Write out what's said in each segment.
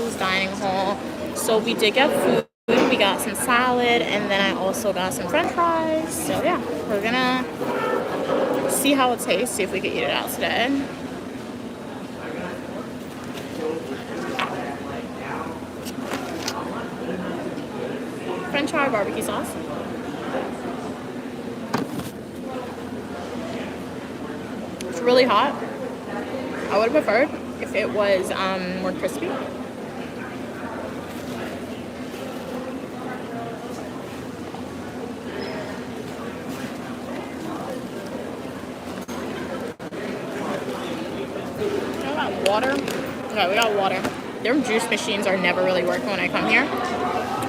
Apple's dining hall. So we did get food. We got some salad, and then I also got some french fries. So yeah, we're gonna see how it tastes, see if we can eat it out today. French fry barbecue sauce. It's really hot. I would have preferred if it was more crispy. I got water. Okay, we got water. Their juice machines are never really working when I come here.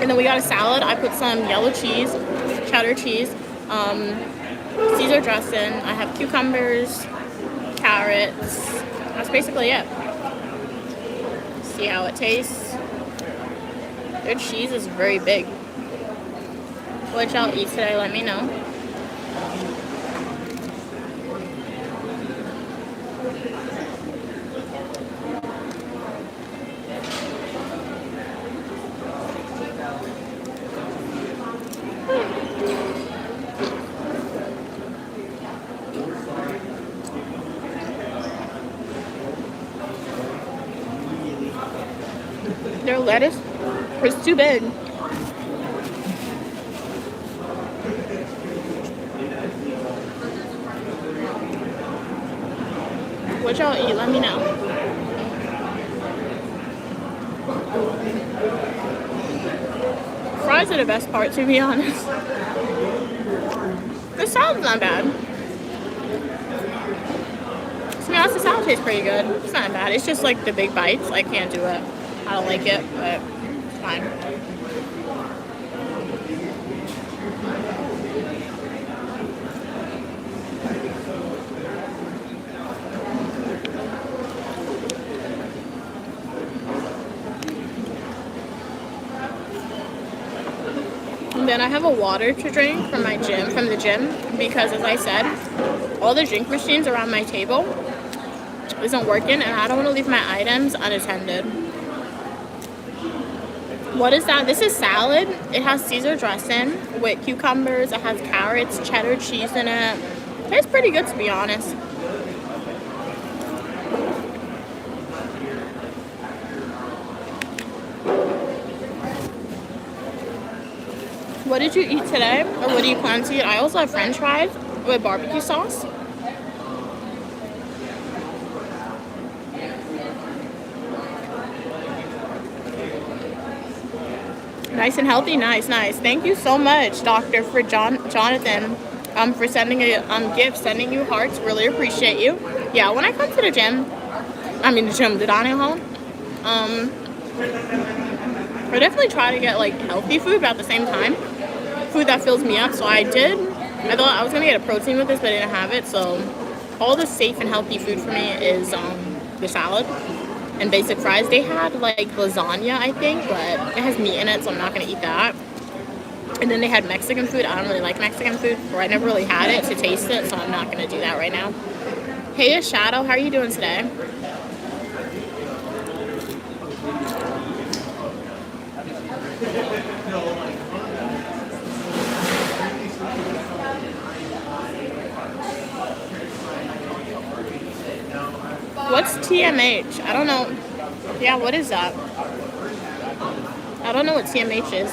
And then we got a salad. I put some yellow cheese, cheddar cheese, Caesar dressing. I have cucumbers, carrots. That's basically it. See how it tastes. Their cheese is very big. What y'all eat today, let me know. Their lettuce was too big. What y'all eat? Let me know. Fries are the best part, to be honest. The salad's not bad. To be honest, the salad tastes pretty good. It's not bad. It's just like the big bites. I can't do it. I don't like it, but it's fine. And then I have a water to drink from the gym, because as I said, all the drink machines around my table isn't working, and I don't want to leave my items unattended. What is that? This is salad. It has Caesar dressing with cucumbers. It has carrots, cheddar cheese in it. It's pretty good, to be honest. What did you eat today? Or what do you plan to eat? I also have french fries with barbecue sauce. Nice and healthy. Nice. Thank you so much, Doctor, for Jonathan, for sending a gift, sending you hearts. Really appreciate you. Yeah, when I come to the dining hall, I definitely try to get like healthy food, but at the same time, food that fills me up. So I thought I was gonna get a protein with this, but I didn't have it. So all the safe and healthy food for me is the salad and basic fries. They had like lasagna, I think, but it has meat in it, so I'm not gonna eat that. And then they had Mexican food. I don't really like Mexican food, or I never really had it to taste it, so I'm not gonna do that right now. Hey, Shadow, how are you doing today? What's TMH? I don't know. Yeah, what is that? I don't know what TMH is.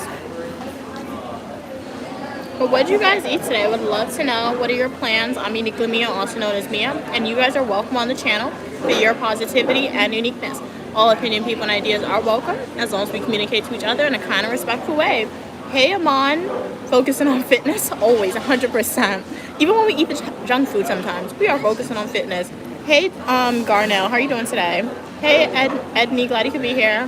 But what did you guys eat today? I would love to know. What are your plans? I'm Uniquely Mia, also known as Mia, and you guys are welcome on the channel for your positivity and uniqueness. All opinion, people, and ideas are welcome, as long as we communicate to each other in a kind and respectful way. Hey, Amon, focusing on fitness, always, 100%. Even when we eat the junk food sometimes, we are focusing on fitness. Hey, Garnell, how are you doing today? Hey, Edney, glad you could be here.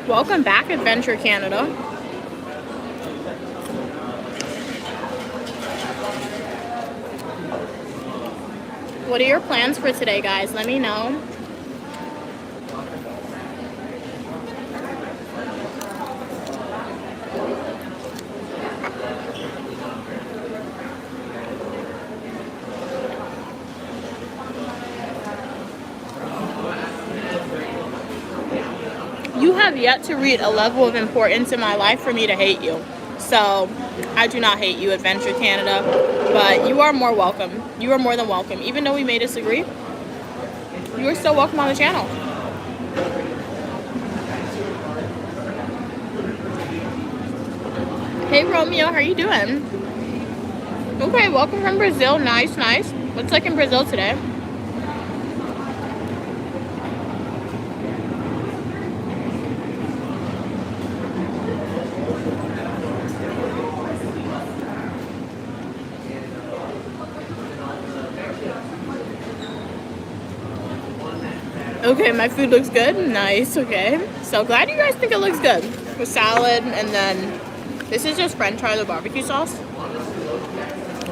Welcome back, Adventure Canada. What are your plans for today, guys? Let me know. You have yet to reach a level of importance in my life for me to hate you. So I do not hate you, Adventure Canada, but you are more welcome. You are more than welcome. Even though we may disagree, you are still welcome on the channel. Hey Romeo, how are you doing? Okay, welcome from Brazil. Nice, nice. What's like in Brazil today? Okay, my food looks good. Nice, okay. So glad you guys think it looks good. With salad, and then this is just French fries with barbecue sauce.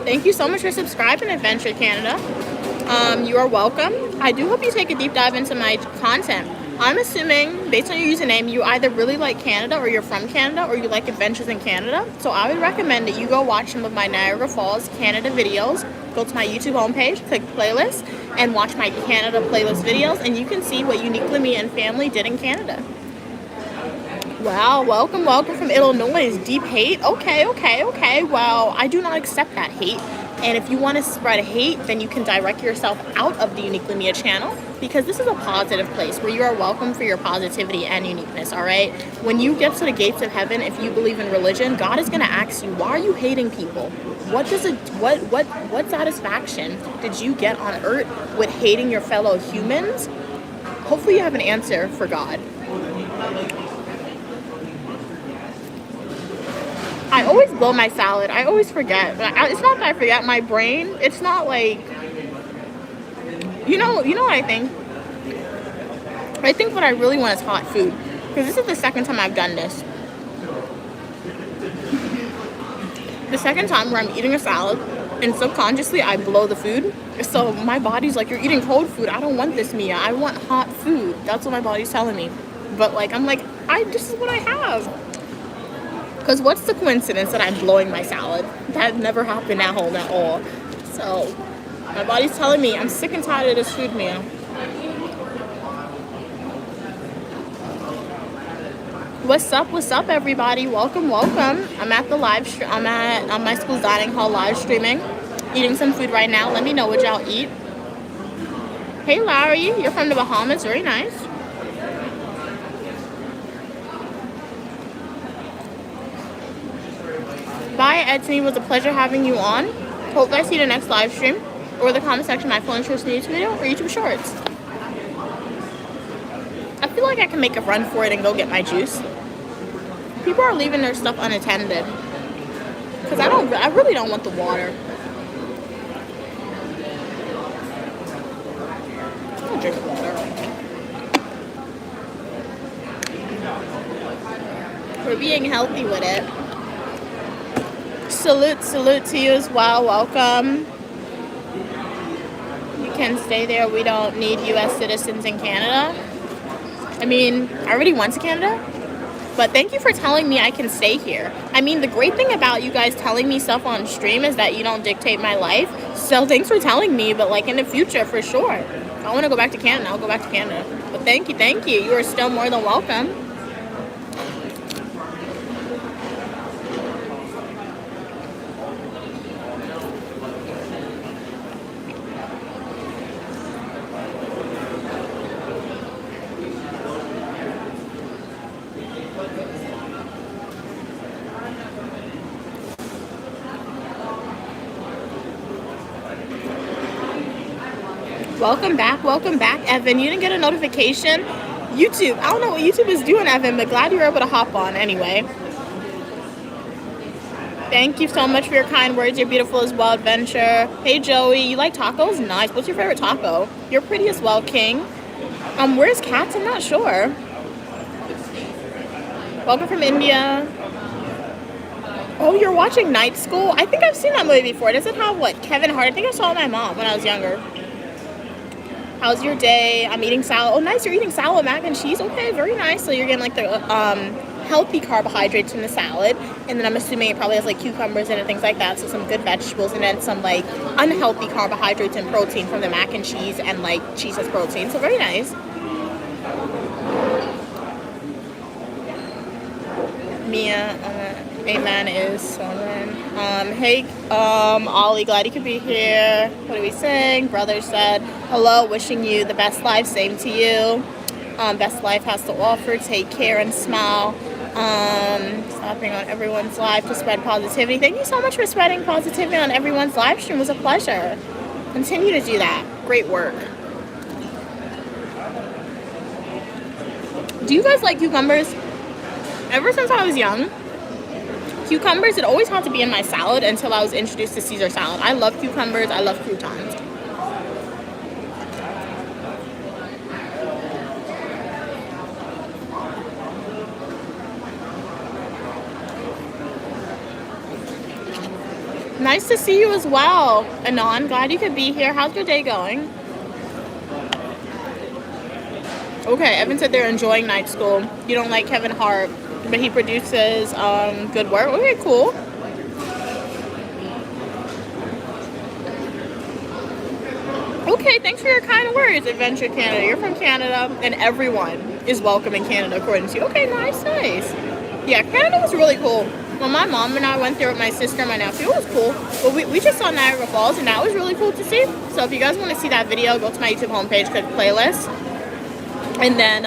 Thank you so much for subscribing, Adventure Canada. You are welcome. I do hope you take a deep dive into my content. I'm assuming, based on your username, you either really like Canada, or you're from Canada, or you like adventures in Canada. So I would recommend that you go watch some of my Niagara Falls, Canada videos. Go to my YouTube homepage, click playlist, and watch my Canada playlist videos, and you can see what Uniquely Me and family did in Canada. Wow, welcome, welcome from Illinois. Deep hate? Okay, okay, okay. Well, I do not accept that hate. And if you want to spread hate, then you can direct yourself out of the Uniquely Mia channel, because this is a positive place where you are welcome for your positivity and uniqueness, all right? When you get to the gates of heaven, if you believe in religion, God is going to ask you, why are you hating people? What satisfaction did you get on earth with hating your fellow humans? Hopefully you have an answer for God. I always blow my salad. I always forget. It's not that I forget. My brain, it's not like, you know what I think? I think what I really want is hot food, because this is the second time I've done this. The second time where I'm eating a salad and subconsciously I blow the food. So my body's like, you're eating cold food. I don't want this, Mia. I want hot food. That's what my body's telling me. But like, I'm like, this is what I have. Because what's the coincidence that I'm blowing my salad? That never happened at home at all. So my body's telling me I'm sick and tired of this food, Mia. What's up, everybody? Welcome, welcome. I'm at the live stream. I'm at my school's dining hall live streaming, eating some food right now. Let me know what y'all eat. Hey, Larry, you're from the Bahamas. Very nice. Bye, Edson. It was a pleasure having you on. Hope I see you the next live stream, or the comment section my full interest in YouTube video, or YouTube Shorts. I feel like I can make a run for it and go get my juice. People are leaving their stuff unattended, because I really don't want the water. I don't drink water. We're being healthy with it. Salute to you as well. Welcome. You can stay there. We don't need U.S. citizens in Canada. I mean, I already went to Canada, but thank you for telling me I can stay here. I mean, the great thing about you guys telling me stuff on stream is that you don't dictate my life. So thanks for telling me, but like in the future, for sure. If I want to go back to Canada, I'll go back to Canada. But thank you. You are still more than welcome. Welcome back, Evan. You didn't get a notification? YouTube, I don't know what YouTube is doing, Evan, but glad you were able to hop on anyway. Thank you so much for your kind words. You're beautiful as well, Adventure. Hey, Joey, you like tacos? Nice. What's your favorite taco? You're pretty as well, King. Where's Cats? I'm not sure. Welcome from India. Oh, you're watching Night School? I think I've seen that movie before. Does it have, what, Kevin Hart? I think I saw it with my mom when I was younger. How's your day? I'm eating salad. Oh, nice. You're eating salad with mac and cheese. Okay, very nice. So you're getting like the healthy carbohydrates in the salad. And then I'm assuming it probably has like cucumbers in it, things like that. So some good vegetables, and then some like unhealthy carbohydrates and protein from the mac and cheese, and like cheese as protein. So very nice. Amen is someone. Hey, Ollie, glad you could be here. What are we saying? Brother said, hello, wishing you the best life. Same to you. Best life has to offer. Take care and smile. Stopping on everyone's live to spread positivity. Thank you so much for spreading positivity on everyone's live stream. It was a pleasure. Continue to do that. Great work. Do you guys like cucumbers? Ever since I was young, cucumbers, it always had to be in my salad until I was introduced to Caesar salad. I love cucumbers. I love croutons. Nice to see you as well, Anon. Glad you could be here. How's your day going? Okay, Evan said they're enjoying night school. You don't like Kevin Hart, but he produces good work. Okay, cool. Okay, thanks for your kind words, Adventure Canada. You're from Canada, and everyone is welcome in Canada, according to you. Okay, nice. Yeah, Canada was really cool. When my mom and I went there with my sister and my nephew, it was cool. But we just saw Niagara Falls, and that was really cool to see. So if you guys want to see that video, go to my YouTube homepage, click playlist, and then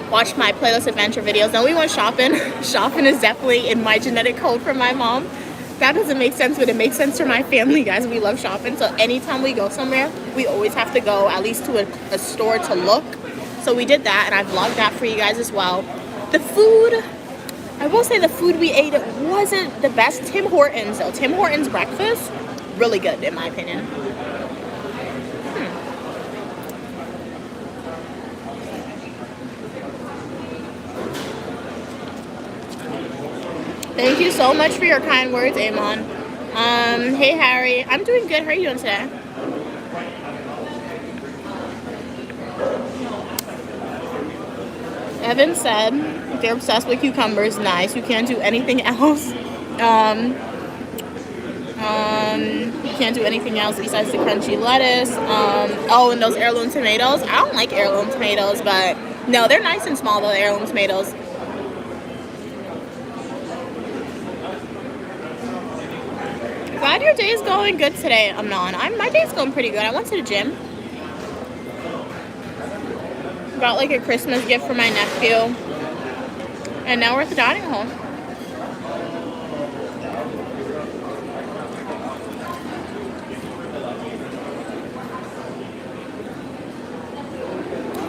watch my playlist adventure videos. Then we went shopping. Shopping is definitely in my genetic code from my mom. That doesn't make sense, but it makes sense for my family, guys. We love shopping. So anytime we go somewhere, we always have to go at least to a store to look. So we did that, and I vlogged that for you guys as well. The food, I will say the food we ate wasn't the best. Tim Hortons, though. Tim Hortons breakfast, really good in my opinion. Thank you so much for your kind words, Amon. Hey Harry, I'm doing good. How are you doing today? Evan said they're obsessed with cucumbers. Nice. You can't do anything else. You can't do anything else besides the crunchy lettuce. Oh, and those heirloom tomatoes. I don't like heirloom tomatoes, but no, they're nice and small though, the heirloom tomatoes. Glad your day is going good today, Amnon. My day's going pretty good. I went to the gym. Got like a Christmas gift for my nephew. And now we're at the dining hall.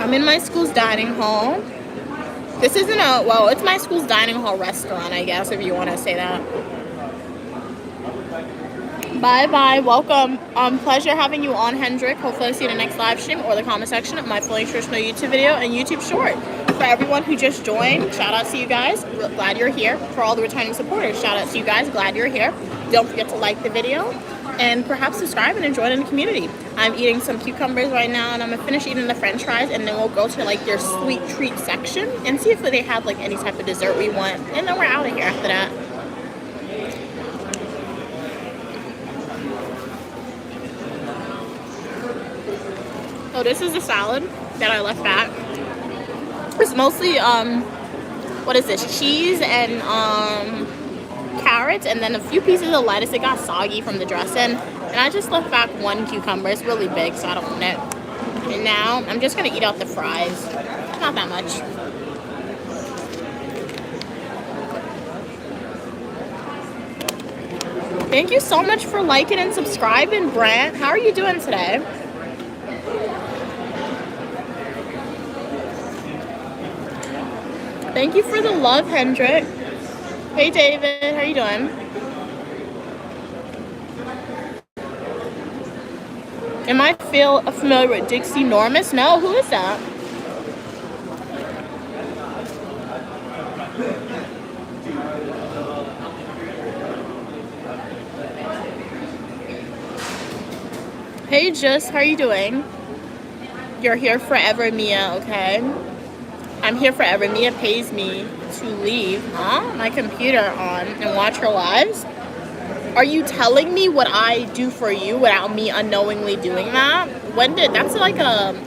I'm in my school's dining hall. This isn't well, it's my school's dining hall restaurant, I guess, if you want to say that. Bye, welcome. Pleasure having you on, Hendrik. Hopefully I see you in the next live stream or the comment section of my fully nutritional YouTube video and YouTube short. For everyone who just joined, shout out to you guys. Glad you're here. For all the returning supporters, shout out to you guys. Glad you're here. Don't forget to like the video and perhaps subscribe and join in the community. I'm eating some cucumbers right now, and I'm gonna finish eating the French fries, and then we'll go to like their sweet treat section and see if they have like any type of dessert we want, and then we're out of here after that. Oh, this is the salad that I left back. It's mostly, what is this? Cheese and carrots, and then a few pieces of lettuce. It got soggy from the dressing. And I just left back one cucumber. It's really big, so I don't want it. And now I'm just gonna eat out the fries. Not that much. Thank you so much for liking and subscribing, Brant. How are you doing today? Thank you for the love, Hendrik. Hey, David. How are you doing? Am I familiar with Dixie Normus? No, who is that? Hey, Just, how are you doing? You're here forever, Mia, okay? I'm here forever. Mia pays me to leave my computer on and watch her lives. Are you telling me what I do for you without me unknowingly doing that? That's like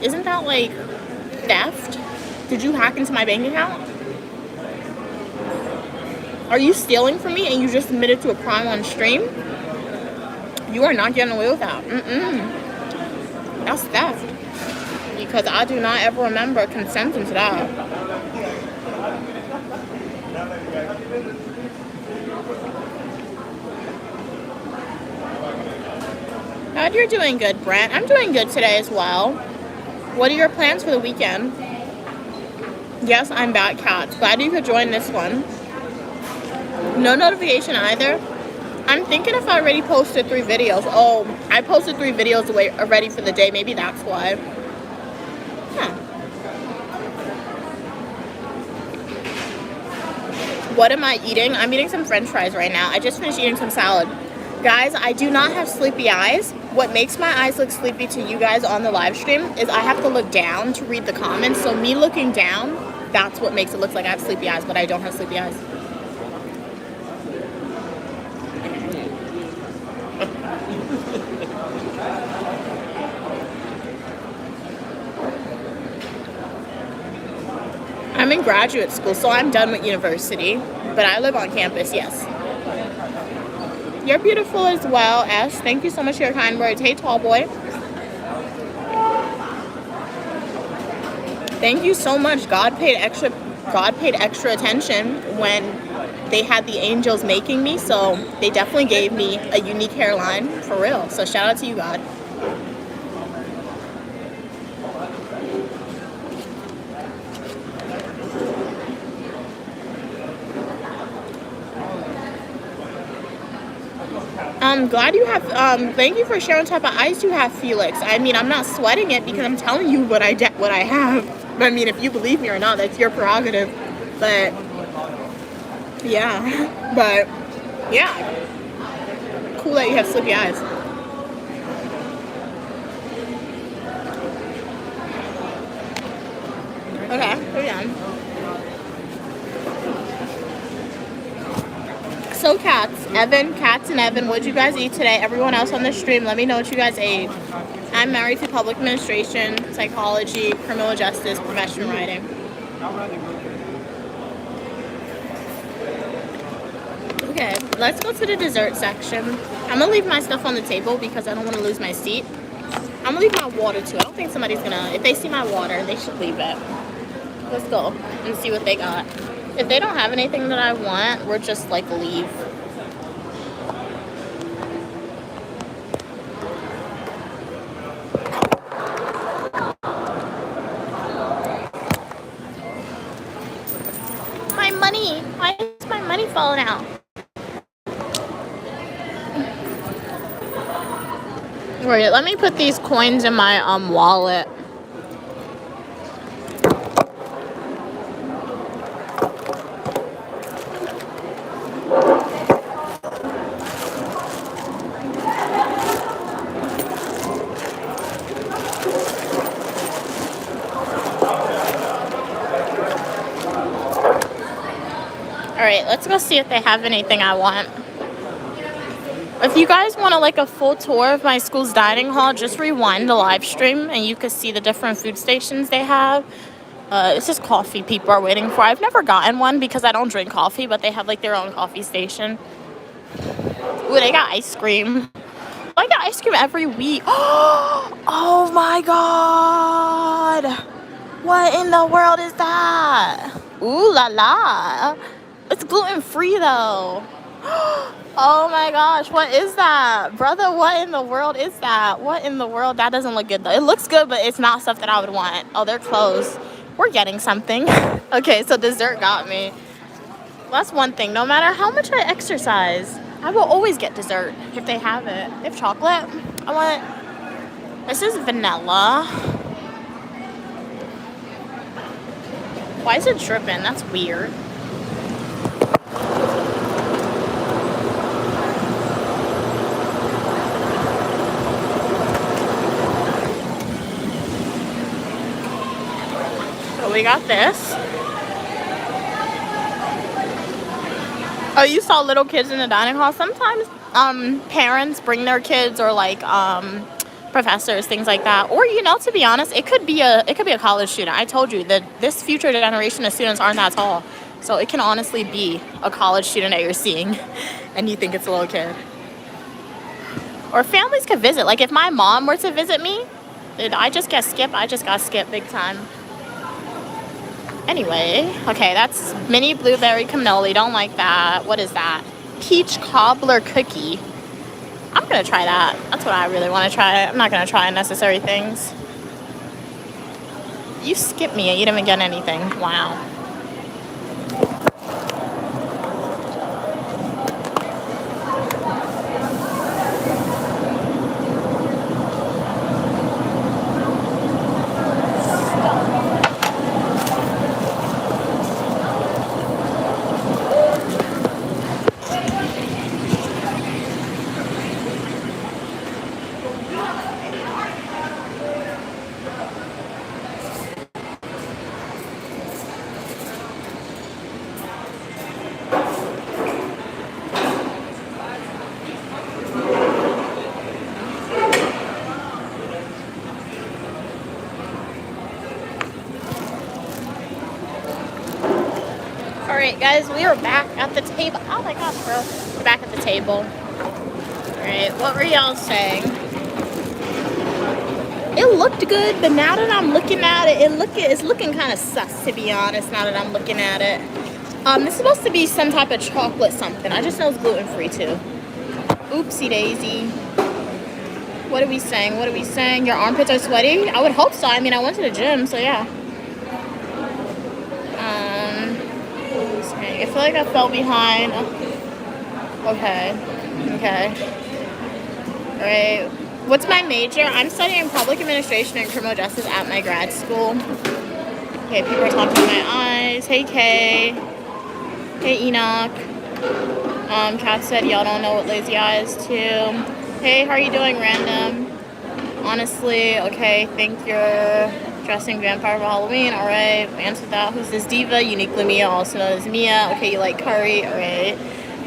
isn't that like theft? Did you hack into my bank account? Are you stealing from me and you just admitted to a crime on stream? You are not getting away with that. That's theft. Because I do not ever remember consenting to that. Glad you're doing good, Brent. I'm doing good today as well. What are your plans for the weekend? Yes, I'm back, Cats. Glad you could join this one. No notification either. I'm thinking if I already posted 3 videos. Oh, I posted 3 videos already for the day. Maybe that's why. Huh. What am I eating? I'm eating some french fries right now. I just finished eating some salad. Guys, I do not have sleepy eyes. What makes my eyes look sleepy to you guys on the live stream is I have to look down to read the comments. So me looking down, that's what makes it look like I have sleepy eyes, but I don't have sleepy eyes. I'm in graduate school, so I'm done with university, but I live on campus, yes. You're beautiful as well, S. Thank you so much for your kind words. Hey, tall boy. Thank you so much. God paid extra attention when they had the angels making me, so they definitely gave me a unique hairline, for real. So shout out to you, God. I'm glad you have, thank you for sharing what type of eyes you have, Felix. I mean, I'm not sweating it because I'm telling you what I have. I mean, if you believe me or not, that's your prerogative. But, yeah. But, yeah. Cool that you have sleepy eyes. Okay, we're done. So Cats and Evan, what'd you guys eat today? Everyone else on the stream, let me know what you guys ate. I'm married to public administration, psychology, criminal justice, professional writing. Okay, let's go to the dessert section. I'm gonna leave my stuff on the table because I don't want to lose my seat. I'm gonna leave my water too. I don't think somebody's gonna, if they see my water, they should leave it. Let's go and see what they got. If they don't have anything that I want, we're just like leave. My money! Why is my money falling out? Wait, let me put these coins in my wallet. Alright, let's go see if they have anything I want. If you guys want like a full tour of my school's dining hall, just rewind the live stream and you can see the different food stations they have. This is coffee people are waiting for. I've never gotten one because I don't drink coffee, but they have like their own coffee station. Ooh, they got ice cream. I get ice cream every week. Oh my god! What in the world is that? Ooh la la! It's gluten-free though. Oh my gosh, what is that? Brother, what in the world is that? What in the world? That doesn't look good though. It looks good, but it's not stuff that I would want. Oh, they're closed. We're getting something. Okay, so dessert got me. That's one thing. No matter how much I exercise, I will always get dessert if they have it. They have chocolate. I want... This is vanilla. Why is it dripping? That's weird. So we got this. Oh, you saw little kids in the dining hall? Sometimes parents bring their kids or like professors, things like that. Or, you know, to be honest, it could be a college student. I told you that this future generation of students aren't that tall. So it can honestly be a college student that you're seeing and you think it's a little kid. Or families could visit. Like if my mom were to visit me, did I just get skipped? I just got skipped big time. Anyway, okay, that's mini blueberry cannoli. Don't like that. What is that? Peach cobbler cookie. I'm gonna try that. That's what I really want to try. I'm not gonna try unnecessary things. You skipped me and you didn't even get anything. Wow. Alright guys, we are back at the table. Oh my gosh, bro. We're back at the table. Alright, what were y'all saying? It looked good, but now that I'm looking at it, it's looking kind of sus, to be honest, now that I'm looking at it. It's supposed to be some type of chocolate something. I just know it's gluten-free too. Oopsie daisy. What are we saying? What are we saying? Your armpits are sweaty? I would hope so. I mean, I went to the gym, so yeah. I feel like I fell behind. Okay. Alright. What's my major? I'm studying public administration and criminal justice at my grad school. Okay, people are talking to my eyes. Hey, Kay. Hey, Enoch. Kat said y'all don't know what lazy eye is too. Hey, how are you doing, random? Honestly, okay, think you're dressing vampire for Halloween. Alright, answer that. Who's this diva? Uniquely Mia, also known as Mia. Okay, you like curry. Alright.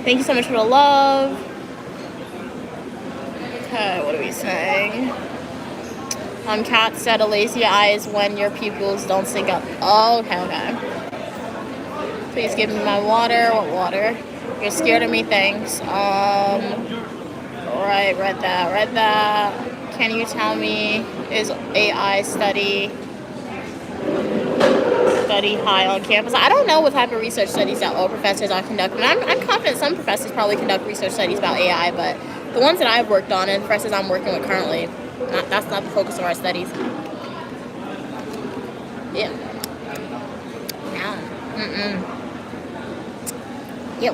Thank you so much for the love. Okay, what are we saying? Kat said a lazy eye is when your pupils don't sync up. Oh, okay. Please give me my water. What water? You're scared of me, thanks. Alright, read that. Can you tell me, is AI study high on campus? I don't know what type of research studies that all professors are conducting. I'm confident some professors probably conduct research studies about AI, but the ones that I've worked on and professors I'm working with currently, that's not the focus of our studies. Yeah. Ew.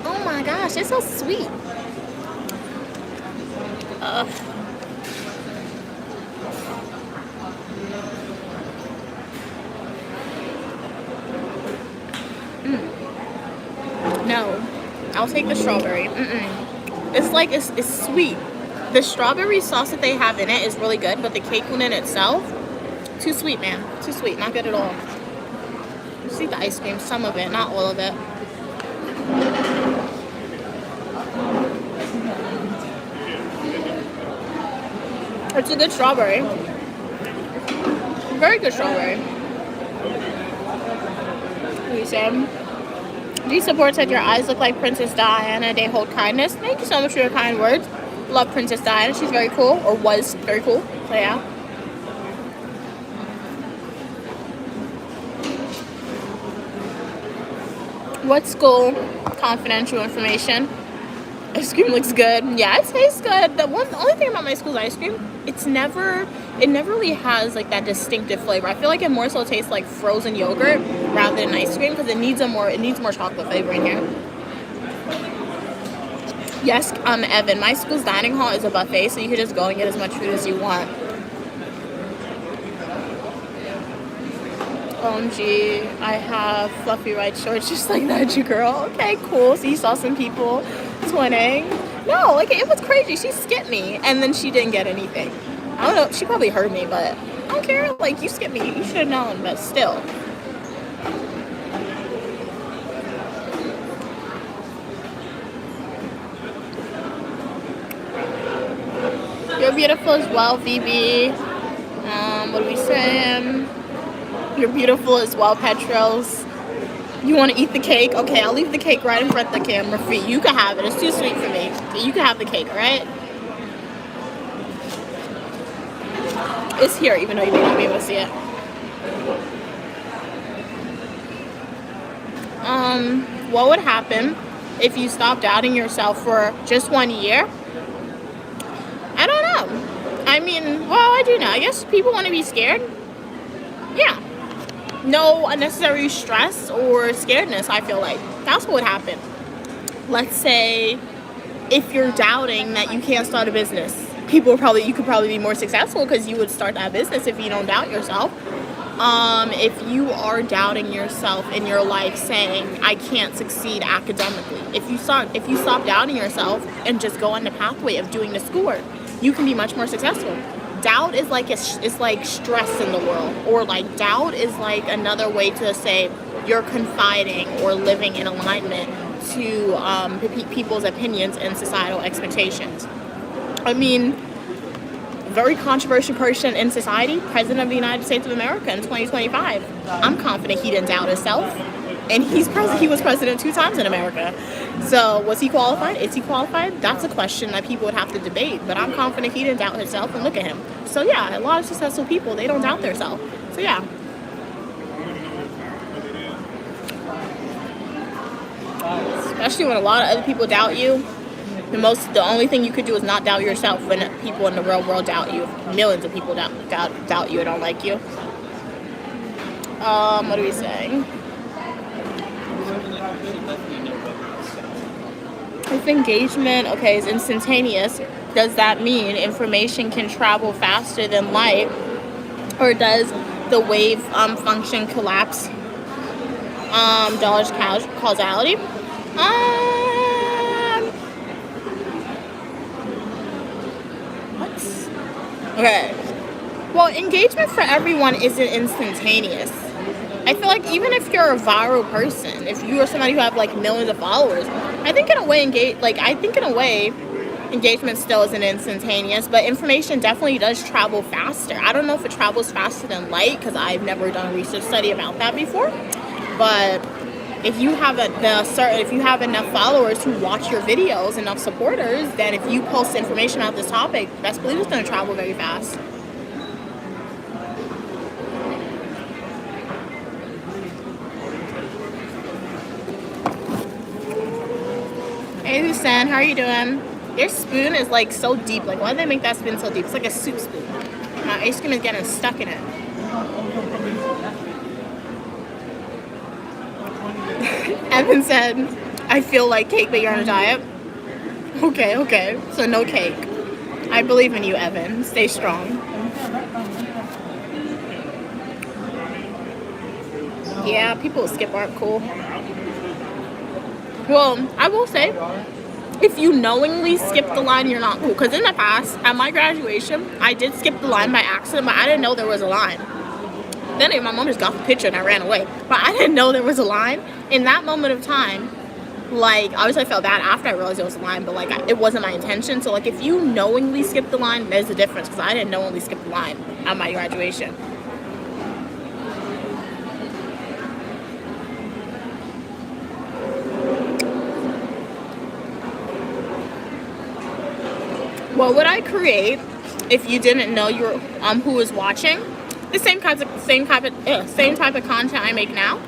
Oh my gosh, it's so sweet. Ugh. No, I'll take the strawberry. It's like, it's sweet. The strawberry sauce that they have in it is really good, but the cake one in itself, too sweet, man. Too sweet, not good at all. Just eat the ice cream, some of it, not all of it. It's a good strawberry. Very good strawberry. What you say? These support said your eyes look like Princess Diana. They hold kindness. Thank you so much for your kind words. Love Princess Diana. She's very cool, or was very cool. So yeah. What school? Confidential information. Ice cream looks good. Yeah, it tastes good. The only thing about my school's ice cream, it never really has like that distinctive flavor. I feel like it more so tastes like frozen yogurt rather than ice cream because it needs more chocolate flavor in here. Yes, Evan, my school's dining hall is a buffet, so you can just go and get as much food as you want. OMG, I have fluffy white shorts just like that, you girl. Okay, cool. So you saw some people twinning. No, like it was crazy. She skipped me and then she didn't get anything. I don't know. She probably heard me, but I don't care. Like, you skipped me. You should have known, but still. You're beautiful as well, VB. What are we saying? You're beautiful as well, Petros. You want to eat the cake? Okay, I'll leave the cake right in front of the camera for you. You can have it. It's too sweet for me. You can have the cake, all right? It's here, even though you may not be able to see it. What would happen if you stopped doubting yourself for just 1 year? I don't know. I mean, well, I do know. I guess people want to be scared. Yeah. No unnecessary stress or scaredness, I feel like. That's what would happen. Let's say if you're doubting that you can't start a business, you could probably be more successful because you would start that business if you don't doubt yourself. If you are doubting yourself in your life, saying I can't succeed academically, if you stop doubting yourself and just go on the pathway of doing the schoolwork, you can be much more successful. Doubt is like it's like stress in the world, or like doubt is like another way to say you're confiding or living in alignment to people's opinions and societal expectations. I mean, very controversial person in society, President of the United States of America in 2025. I'm confident he didn't doubt himself, and he was president 2 times in America. So was he qualified? Is he qualified? That's a question that people would have to debate, but I'm confident he didn't doubt himself, and look at him. So yeah, a lot of successful people, they don't doubt themselves. So yeah. Especially when a lot of other people doubt you. The only thing you could do is not doubt yourself when people in the real world doubt you. Millions of people doubt you and don't like you. What are we saying? If engagement, okay, is instantaneous, does that mean information can travel faster than light? Or does the wave function collapse? Dollars causality? Okay. Well, engagement for everyone isn't instantaneous. I feel like even if you're a viral person, if you are somebody who have like millions of followers, I think in a way engagement still isn't instantaneous, but information definitely does travel faster. I don't know if it travels faster than light because I've never done a research study about that before. But if you have enough followers who watch your videos, enough supporters, then if you post information about this topic, best believe it's going to travel very fast. Hey Hussein, how are you doing? Your spoon is like so deep. Like, why did they make that spoon so deep? It's like a soup spoon. My ice cream is getting stuck in it. Evan said, I feel like cake, but you're on a diet. Okay. So no cake. I believe in you, Evan. Stay strong. Yeah, people with skip aren't cool. Well, I will say, if you knowingly skip the line, you're not cool. Because in the past, at my graduation, I did skip the line by accident, but I didn't know there was a line. Then my mom just got the picture and I ran away. But I didn't know there was a line. In that moment of time, like, obviously I felt bad after I realized there was a line, but like, it wasn't my intention. So like, if you knowingly skip the line, there's a difference, because I didn't knowingly skip the line at my graduation. What would I create if you didn't know you were who was watching? The same type of content I make now.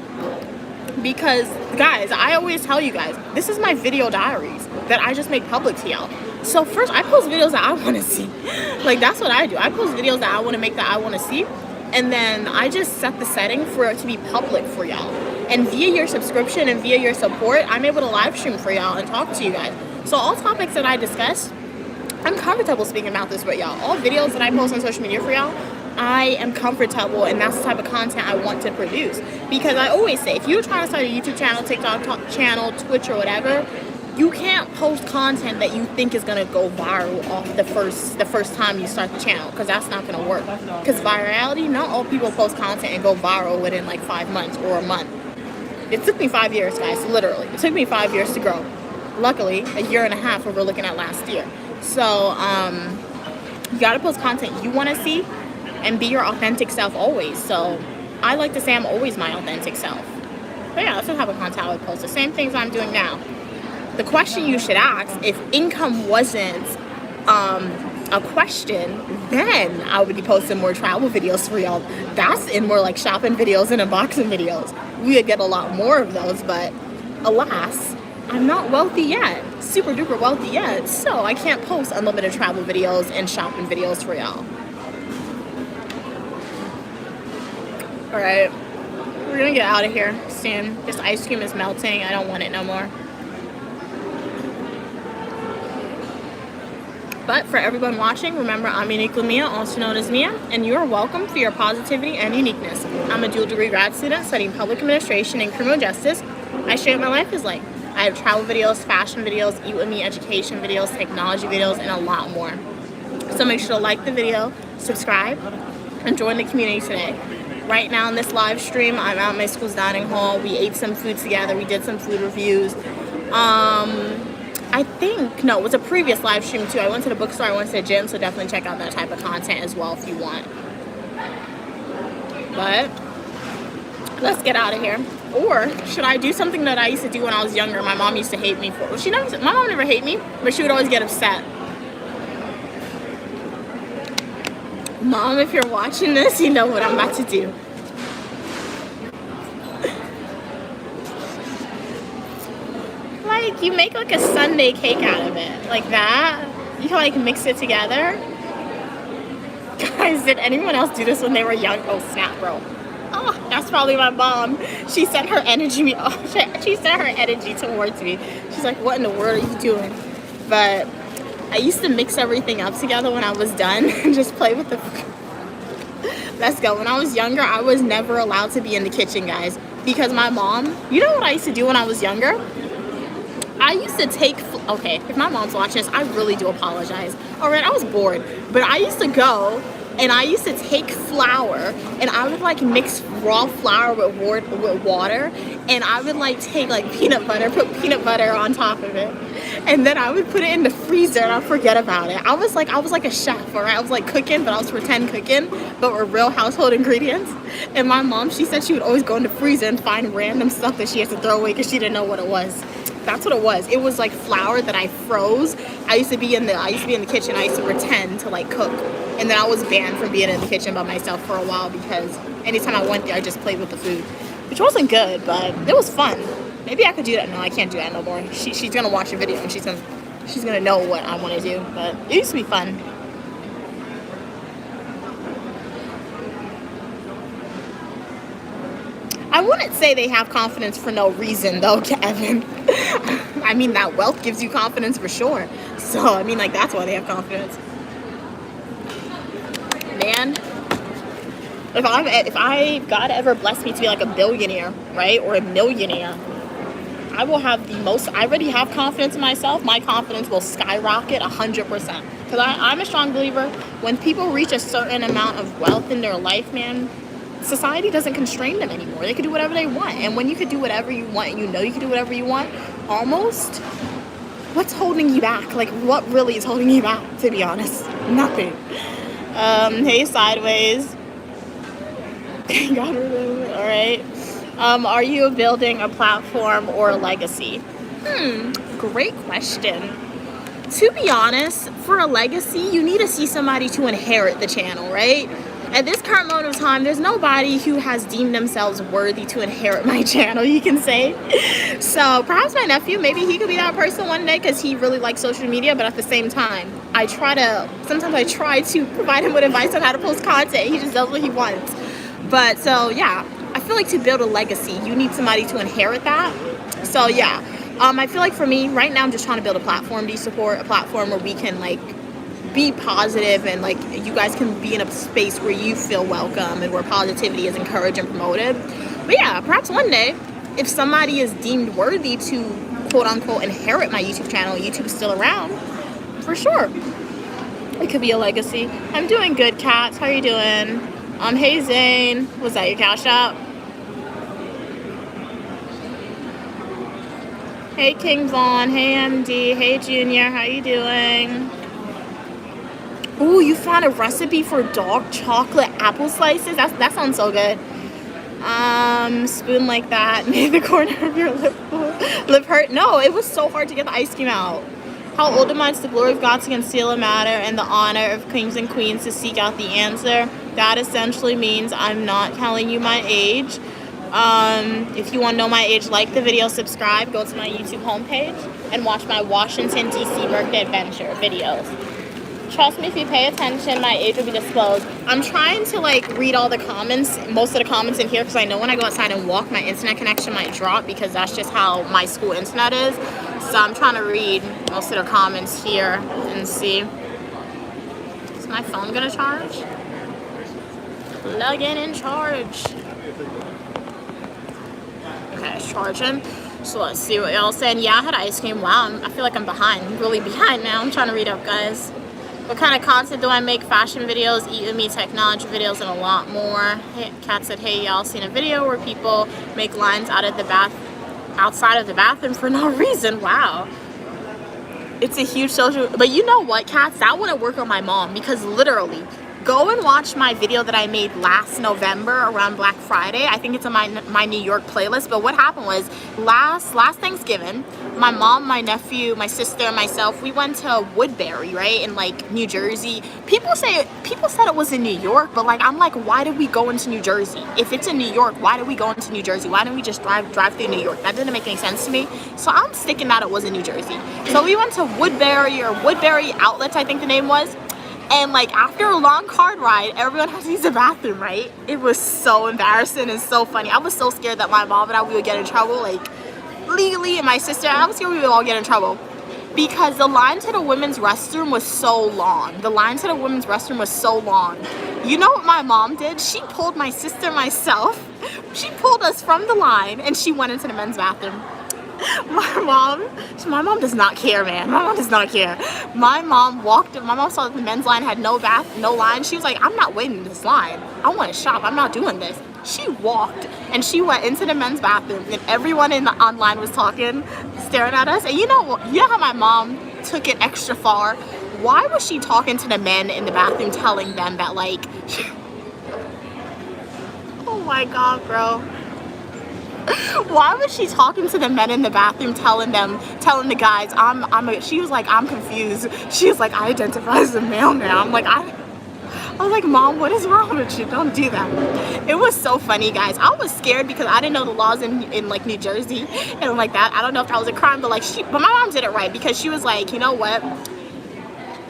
Because guys, I always tell you guys, this is my video diaries that I just make public to y'all. So first, I post videos that I want to see. Like, that's what I do. I post videos that I want to make, that I want to see, and then I just set the setting for it to be public for y'all. And via your subscription and via your support, I'm able to live stream for y'all and talk to you guys. So all topics that I discuss, I'm comfortable speaking about this with y'all. All videos that I post on social media for y'all, I am comfortable, and that's the type of content I want to produce. Because I always say, if you're trying to start a YouTube channel, TikTok channel, Twitch, or whatever, you can't post content that you think is going to go viral off the first time you start the channel, because that's not going to work. Because virality, not all people post content and go viral within like 5 months or a month. It took me 5 years, guys, literally. It took me 5 years to grow. Luckily, a year and a half, what we're looking at last year. So, you got to post content you want to see and be your authentic self always. So, I like to say I'm always my authentic self. But yeah, that's the type of content I would post. The same things I'm doing now. The question you should ask, if income wasn't a question, then I would be posting more travel videos for y'all. That's in more like shopping videos and unboxing videos. We would get a lot more of those, but alas, I'm not wealthy yet, super duper wealthy yet, so I can't post unlimited travel videos and shopping videos for y'all. All right, we're gonna get out of here soon. This ice cream is melting. I don't want it no more. But for everyone watching, remember I'm uniquely Mia, also known as Mia, and you are welcome for your positivity and uniqueness. I'm a dual degree grad student studying public administration and criminal justice. I share what my life is like. I have travel videos, fashion videos, eat with me, education videos, technology videos, and a lot more. So make sure to like the video, subscribe, and join the community today. Right now in this live stream, I'm at my school's dining hall. We ate some food together. We did some food reviews. I think, no, it was a previous live stream too. I went to the bookstore, I went to the gym, so definitely check out that type of content as well if you want. But let's get out of here. Or should I do something that I used to do when I was younger? My mom used to hate me for. My mom never hate me, but she would always get upset. Mom, if you're watching this, you know what I'm about to do. Like, you make like a sundae cake out of it, like that. You can like mix it together. Guys, did anyone else do this when they were young? Oh snap, bro. Oh, that's probably my mom. She sent her energy. Oh, she sent her energy towards me. She's like, "What in the world are you doing?" But I used to mix everything up together when I was done and just play with the. Let's go. When I was younger, I was never allowed to be in the kitchen, guys, because my mom. You know what I used to do when I was younger? I used to take, okay, if my mom's watching this, I really do apologize. All right, I was bored, but I used to go and I used to take flour and I would like mix raw flour with water, and I would like take like peanut butter, put peanut butter on top of it, and then I would put it in the freezer and I'd forget about it. I was like a chef, all right? I was like cooking, but I was pretend cooking, but with real household ingredients. And my mom, she said she would always go in the freezer and find random stuff that she has to throw away because she didn't know what it was. That's what it was. It was like flour that I froze. I used to be in the kitchen. I used to pretend to like cook. And then I was banned from being in the kitchen by myself for a while because anytime I went there, I just played with the food, which wasn't good, but it was fun. Maybe I could do that. No, I can't do that no more. She's gonna watch the video and she's gonna know what I want to do. But it used to be fun. I wouldn't say they have confidence for no reason though, Kevin. I mean, that wealth gives you confidence for sure. So, I mean, like, that's why they have confidence. Man, if God ever blessed me to be like a billionaire, right, or a millionaire, I will have the most, I already have confidence in myself. My confidence will skyrocket 100%. Because I'm a strong believer, when people reach a certain amount of wealth in their life, man, society doesn't constrain them anymore. They can do whatever they want. And when you can do whatever you want, and you know you can do whatever you want, almost, what's holding you back? Like, what really is holding you back, to be honest? Nothing. Hey, Sideways. All right. Are you building a platform or a legacy? Great question. To be honest, for a legacy, you need to see somebody to inherit the channel, right? At this current moment of time, there's nobody who has deemed themselves worthy to inherit my channel, you can say. So perhaps my nephew, maybe he could be that person one day because he really likes social media, but at the same time, sometimes I try to provide him with advice on how to post content. He just does what he wants. But so, yeah, I feel like to build a legacy, you need somebody to inherit that. So, yeah, I feel like for me, right now, I'm just trying to build a platform to support, a platform where we can, like, be positive and like you guys can be in a space where you feel welcome and where positivity is encouraged and promoted. But yeah, perhaps one day if somebody is deemed worthy to quote unquote inherit my YouTube channel, YouTube is still around, for sure it could be a legacy. I'm doing good, Cats. How are you doing? Hey Zane, was that your Cash App? Hey King Vaughn, hey MD, hey Junior, how you doing? Ooh, you found a recipe for dark chocolate apple slices? That sounds so good. Spoon like that made the corner of your lip hurt. No, it was so hard to get the ice cream out. How old am I? It's the glory of God to conceal a matter and the honor of kings and queens to seek out the answer. That essentially means I'm not telling you my age. If you want to know my age, like the video, subscribe, go to my YouTube homepage, and watch my Washington, D.C. birthday adventure videos. Trust me, if you pay attention, my age will be disclosed. I'm trying to like read all the comments, most of the comments in here, because I know when I go outside and walk, my internet connection might drop because that's just how my school internet is. So I'm trying to read most of the comments here and see. Is my phone gonna charge? Plug in and charge. Okay, it's charging. So let's see what y'all saying. Yeah, I had ice cream. Wow, I feel like I'm behind. I'm really behind now. I'm trying to read up, guys. What kind of content do I make? Fashion videos, eat with me, technology videos, and a lot more. Hey, Kat said, hey, y'all seen a video where people make lines outside of the bathroom for no reason? Wow. It's a huge social, but you know what, Cats? That wouldn't work on my mom because literally, go and watch my video that I made last November around Black Friday. I think it's on my New York playlist. But what happened was last Thanksgiving, my mom, my nephew, my sister, and myself, we went to Woodbury, right, in like New Jersey. People said it was in New York, but like I'm like, why did we go into New Jersey? If it's in New York, why did we go into New Jersey? Why didn't we just drive through New York? That didn't make any sense to me. So I'm sticking that it was in New Jersey. So we went to Woodbury Outlets, I think the name was. And like after a long car ride, everyone has to use the bathroom, right? It was so embarrassing and so funny. I was so scared that my mom and I would get in trouble, like legally, and my sister, I was scared we would all get in trouble because the line to the women's restroom was so long. You know what my mom did? She pulled my sister and myself. She pulled us from the line and she went into the men's bathroom. My mom does not care, man. My mom does not care. My mom saw that the men's line had no line. She was like, I'm not waiting in this line. I want to shop. I'm not doing this. She walked and she went into the men's bathroom and everyone online was talking, staring at us. And you know how my mom took it extra far? Why was she talking to the men in the bathroom, telling them that like, oh my God, bro. Why was she talking to the men in the bathroom, telling the guys, she was like, I'm confused. She was like, I identify as a male now. I was like, Mom, what is wrong with you? Don't do that. It was so funny, guys. I was scared because I didn't know the laws in like New Jersey and like that. I don't know if that was a crime, but my mom did it right because she was like, you know what?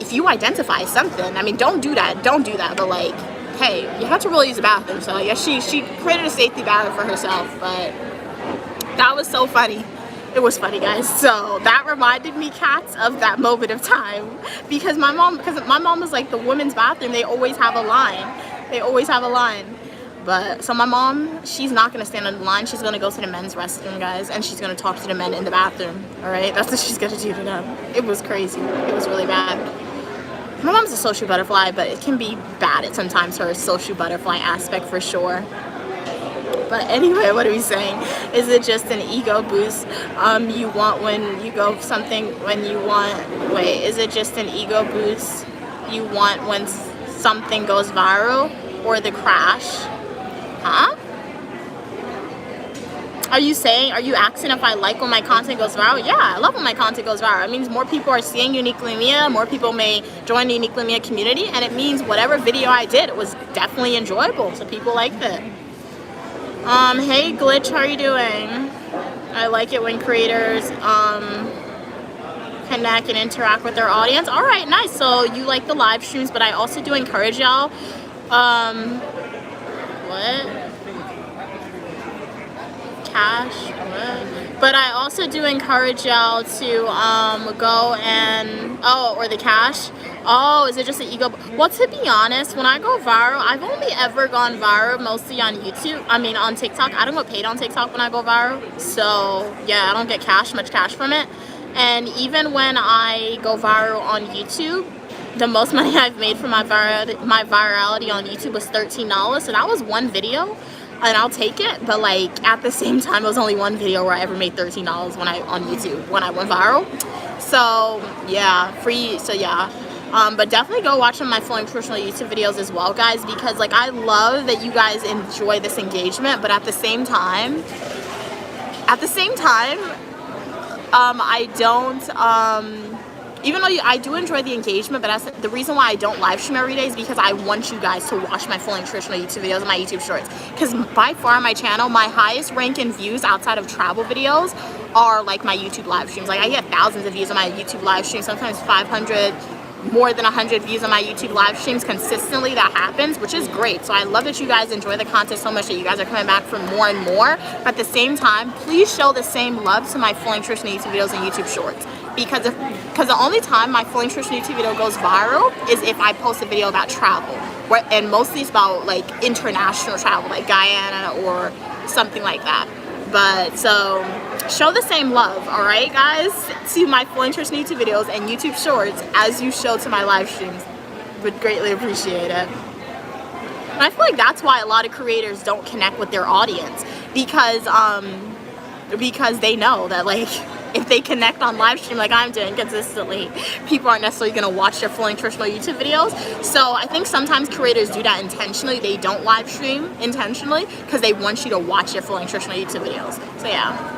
If you identify something, I mean, don't do that. But like, hey, you have to really use the bathroom. So yeah, she created a safety bathroom for herself, but that was so funny. It was funny, guys. So that reminded me, Cats, of that moment of time because my mom was like, the women's bathroom, they always have a line. But so my mom, she's not gonna stand on the line. She's gonna go to the men's restroom, guys, and she's gonna talk to the men in the bathroom. All right, that's what she's gonna do to them. It was crazy. It was really bad. My mom's a social butterfly, but it can be bad at sometimes, her social butterfly aspect for sure. But anyway, what are we saying? Is it just an ego boost you want when you go something, is it just an ego boost you want when something goes viral or the crash? Huh? Are you asking if I like when my content goes viral? Yeah, I love when my content goes viral. It means more people are seeing Uniquely Mia, more people may join the Uniquely Mia community, and it means whatever video I did, it was definitely enjoyable, so people liked it. Hey Glitch, how are you doing? I like it when creators connect and interact with their audience. All right, nice. So you like the live streams, but I also do encourage y'all. But I also do encourage y'all to go and or the cash. Oh, is it just an ego? Well, to be honest, when I go viral, I've only ever gone viral mostly on YouTube. I mean, on TikTok. I don't get paid on TikTok when I go viral. So yeah, I don't get much cash from it. And even when I go viral on YouTube, the most money I've made from my virality on YouTube was $13. So that was one video. And I'll take it, but like at the same time, it was only one video where I ever made $13 on YouTube when I went viral. So yeah, free. So yeah, But definitely go watch some of my full nutritional YouTube videos as well, guys, because like I love that you guys enjoy this engagement, but at the same time, I don't, even though I do enjoy the engagement, but the reason why I don't live stream every day is because I want you guys to watch my full nutritional YouTube videos and my YouTube shorts. Because by far on my channel, my highest rank in views outside of travel videos are like my YouTube live streams. Like I get thousands of views on my YouTube live streams, sometimes 500, more than 100 views on my YouTube live streams consistently. That happens, which is great. So I love that you guys enjoy the content so much that you guys are coming back for more and more. But at the same time, please show the same love to my full nutritional YouTube videos and YouTube shorts. Because the only time my full nutrition YouTube video goes viral is if I post a video about travel, and mostly it's about like international travel, like Guyana or something like that. But so show the same love, all right, guys, to my full nutrition YouTube videos and YouTube shorts as you show to my live streams. Would greatly appreciate it. And I feel like that's why a lot of creators don't connect with their audience, because they know that like if they connect on live stream like I'm doing consistently, people aren't necessarily going to watch their full nutritional YouTube videos. So I think sometimes creators do that intentionally. They don't live stream intentionally because they want you to watch their full nutritional YouTube videos. So yeah.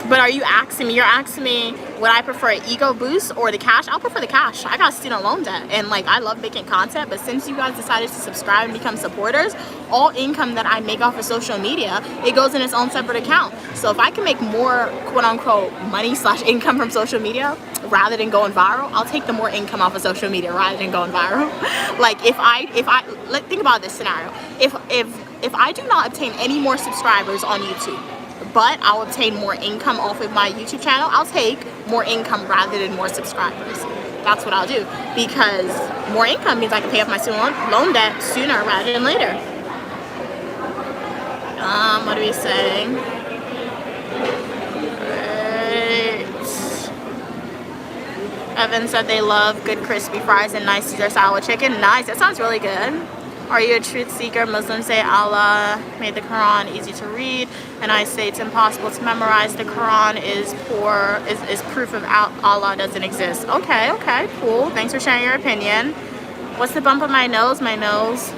But are you asking me, you're asking me, would I prefer an ego boost or the cash? I'll prefer the cash. I got student loan debt, and like I love making content, but since you guys decided to subscribe and become supporters, all income that I make off of social media, it goes in its own separate account. So if I can make more quote unquote money / income from social media rather than going viral, I'll take the more income off of social media rather than going viral. Like if I like, think about this scenario. If I do not obtain any more subscribers on YouTube, but I'll obtain more income off of my YouTube channel, I'll take more income rather than more subscribers. That's what I'll do, because more income means I can pay off my student loan debt sooner rather than later. What are we saying? Right. Evan said they love good crispy fries and nice Caesar salad chicken. Nice, that sounds really good. Are you a truth seeker? Muslims say Allah made the Quran easy to read, and I say it's impossible to memorize. The Quran is proof of Allah doesn't exist. Okay, cool. Thanks for sharing your opinion. What's the bump on my nose? My nose.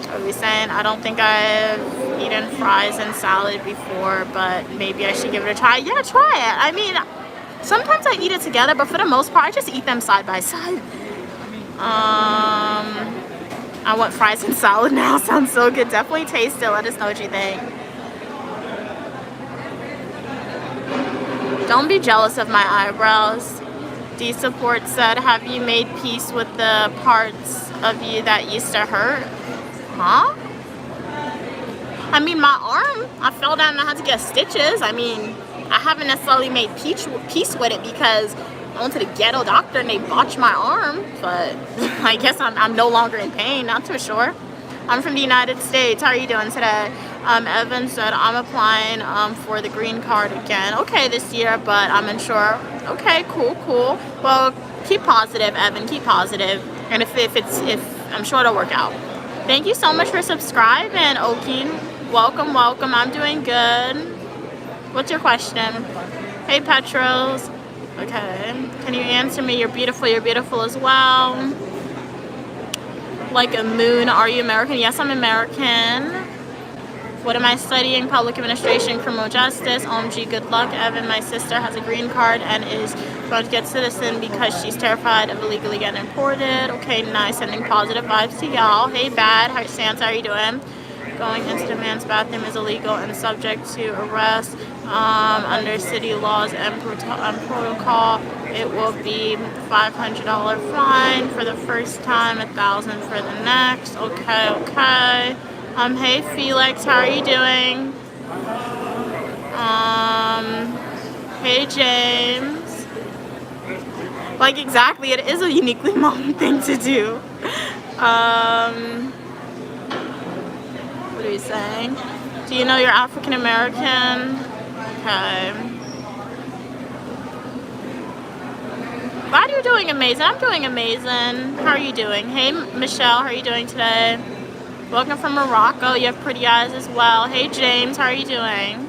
What are we saying? I don't think I've eaten fries and salad before, but maybe I should give it a try. Yeah, try it. I mean, sometimes I eat it together, but for the most part, I just eat them side by side. I want fries and salad now. Sounds so good. Definitely taste it. Let us know what you think. Don't be jealous of my eyebrows. D Support said, have you made peace with the parts of you that used to hurt? Huh? I mean, my arm, I fell down and I had to get stitches. I mean, I haven't necessarily made peace with it because I went to the ghetto doctor and they botched my arm, but I guess I'm no longer in pain, not too sure. I'm from the United States. How are you doing today? Evan said, I'm applying for the green card again. Okay, this year, but I'm unsure. Okay, cool. Well, keep positive, Evan, keep positive. And if I'm sure it'll work out. Thank you so much for subscribing, Okin. Welcome. I'm doing good. What's your question? Hey, Petros. Okay, can you answer me? You're beautiful as well. Like a moon. Are you American? Yes, I'm American. What am I studying? Public administration, criminal justice. OMG, good luck, Evan. My sister has a green card and is going to get citizen because she's terrified of illegally getting imported. Okay, nice. Sending positive vibes to y'all. Hey, Bad. Hi, Sans. How are you doing? Going into the man's bathroom is illegal and subject to arrest under city laws and protocol. It will be $500 fine for the first time, $1,000 for the next. Okay. Hey Felix, how are you doing? Hey James. Like exactly, it is a uniquely mom thing to do. What are you saying? Do you know you're African American? Okay. Glad you're doing amazing. I'm doing amazing. How are you doing? Hey Michelle, how are you doing today? Welcome from Morocco. You have pretty eyes as well. Hey James, how are you doing?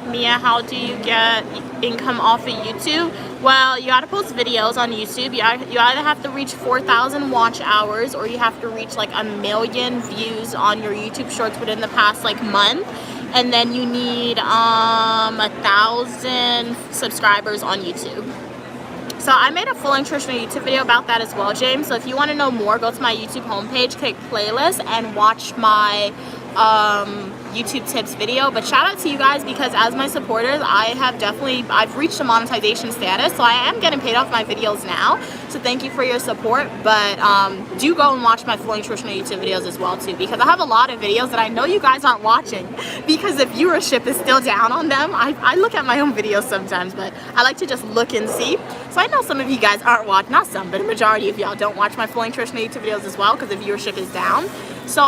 Mia, how do you get income off of YouTube? Well, you gotta post videos on YouTube. You either have to reach 4,000 watch hours, or you have to reach like 1 million views on your YouTube shorts within the past like month. And then you need 1,000 subscribers on YouTube. So I made a full nutritional YouTube video about that as well, James. So if you want to know more, go to my YouTube homepage, click playlist, and watch my YouTube tips video. But shout out to you guys, because as my supporters, I've reached a monetization status, so I am getting paid off my videos now. So thank you for your support. But do go and watch my full nutritional YouTube videos as well too, because I have a lot of videos that I know you guys aren't watching because the viewership is still down on them. I look at my own videos sometimes, but I like to just look and see. So I know some of you guys aren't watching, not some, but a majority of y'all don't watch my full nutritional YouTube videos as well because the viewership is down. So